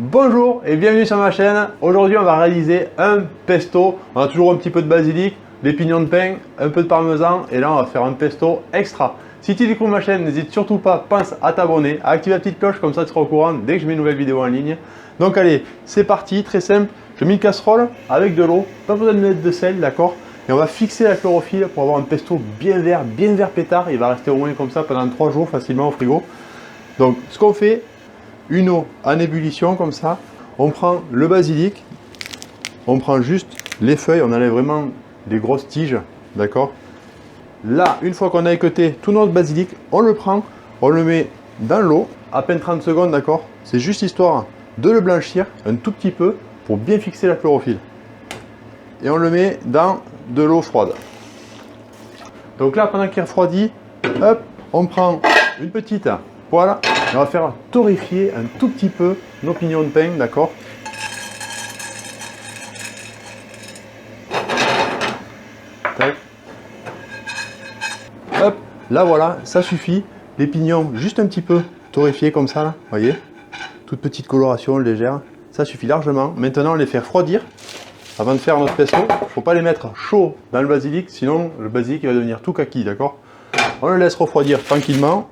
Bonjour et bienvenue sur ma chaîne. Aujourd'hui on va réaliser un pesto. On a toujours un petit peu de basilic, des pignons de pain, un peu de parmesan et là on va faire un pesto extra. Si tu découvres ma chaîne, n'hésite surtout pas, pense à t'abonner, à activer la petite cloche, comme ça tu seras au courant dès que je mets une nouvelle vidéo en ligne. Donc allez, c'est parti, très simple. Je mets une casserole avec de l'eau, pas besoin de mettre de sel, d'accord? Et on va fixer la chlorophylle pour avoir un pesto bien vert pétard. Il va rester au moins comme ça pendant 3 jours facilement au frigo. Donc ce qu'on fait, une eau en ébullition comme ça, on prend le basilic, on prend juste les feuilles, on enlève vraiment des grosses tiges, d'accord? Là, une fois qu'on a équeuté tout notre basilic, on le prend, on le met dans l'eau, à peine 30 secondes, d'accord? C'est juste histoire de le blanchir un tout petit peu pour bien fixer la chlorophylle. Et on le met dans de l'eau froide. Donc là, pendant qu'il refroidit, hop, on prend une petite poêle et on va faire torréfier un tout petit peu nos pignons de pain, d'accord? Tac. Hop, là voilà, ça suffit. Les pignons juste un petit peu torréfiés comme ça, là, voyez? Toute petite coloration légère, ça suffit largement. Maintenant, on les fait refroidir avant de faire notre pesto. Il ne faut pas les mettre chaud dans le basilic, sinon le basilic va devenir tout kaki, d'accord? On le laisse refroidir tranquillement.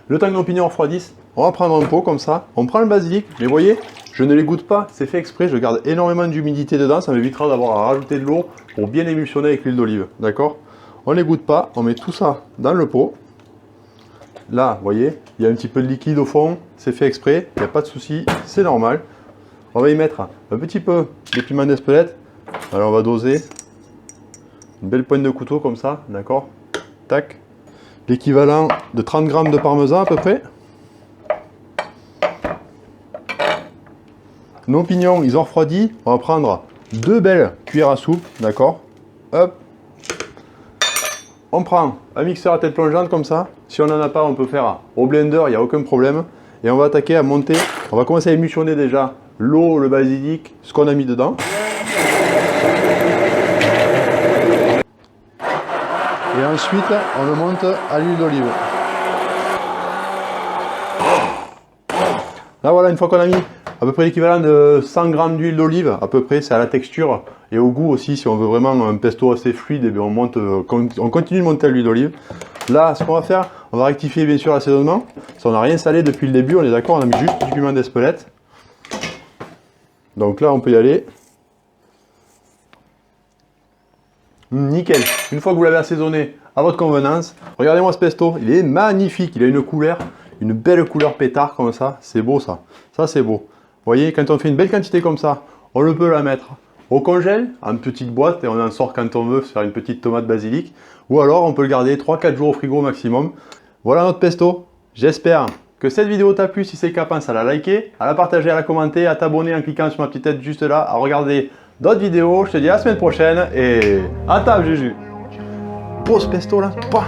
Le temps que nos pignons refroidissent, on va prendre un pot comme ça. On prend le basilic, mais vous voyez, je ne l'égoutte pas, c'est fait exprès. Je garde énormément d'humidité dedans, ça m'évitera d'avoir à rajouter de l'eau pour bien émulsionner avec l'huile d'olive, d'accord? On ne l'égoutte pas, on met tout ça dans le pot. Là, vous voyez, il y a un petit peu de liquide au fond, c'est fait exprès, il n'y a pas de souci, c'est normal. On va y mettre un petit peu de piment d'Espelette. Alors on va doser une belle pointe de couteau comme ça, d'accord? Tac. L'équivalent de 30 g de parmesan à peu près. Nos pignons, ils ont refroidi. On va prendre 2 belles cuillères à soupe, d'accord? Hop. On prend un mixeur à tête plongeante comme ça. Si on n'en a pas, on peut faire au blender, il n'y a aucun problème. Et on va attaquer à monter. On va commencer à émulsionner déjà l'eau, le basilic, ce qu'on a mis dedans. Et ensuite, on le monte à l'huile d'olive. Là voilà, une fois qu'on a mis à peu près l'équivalent de 100 g d'huile d'olive, à peu près, c'est à la texture et au goût aussi. Si on veut vraiment un pesto assez fluide, et bien on continue de monter à l'huile d'olive. Là, ce qu'on va faire, on va rectifier bien sûr l'assaisonnement. Si on n'a rien salé depuis le début, on est d'accord, on a mis juste du piment d'Espelette. Donc là, on peut y aller. Nickel. Une fois que vous l'avez assaisonné à votre convenance, regardez-moi ce pesto, il est magnifique, il a une couleur, une belle couleur pétard comme ça, c'est beau ça, ça c'est beau. Vous voyez, quand on fait une belle quantité comme ça, on le peut la mettre au congèle, en petite boîte, et on en sort quand on veut, faire une petite tomate basilic, ou alors on peut le garder 3-4 jours au frigo au maximum. Voilà notre pesto, j'espère que cette vidéo t'a plu. Si c'est le cas, pense à la liker, à la partager, à la commenter, à t'abonner en cliquant sur ma petite tête juste là, à regarder d'autres vidéos. Je te dis à la semaine prochaine et à table Juju. Pose pesto là. Pouah.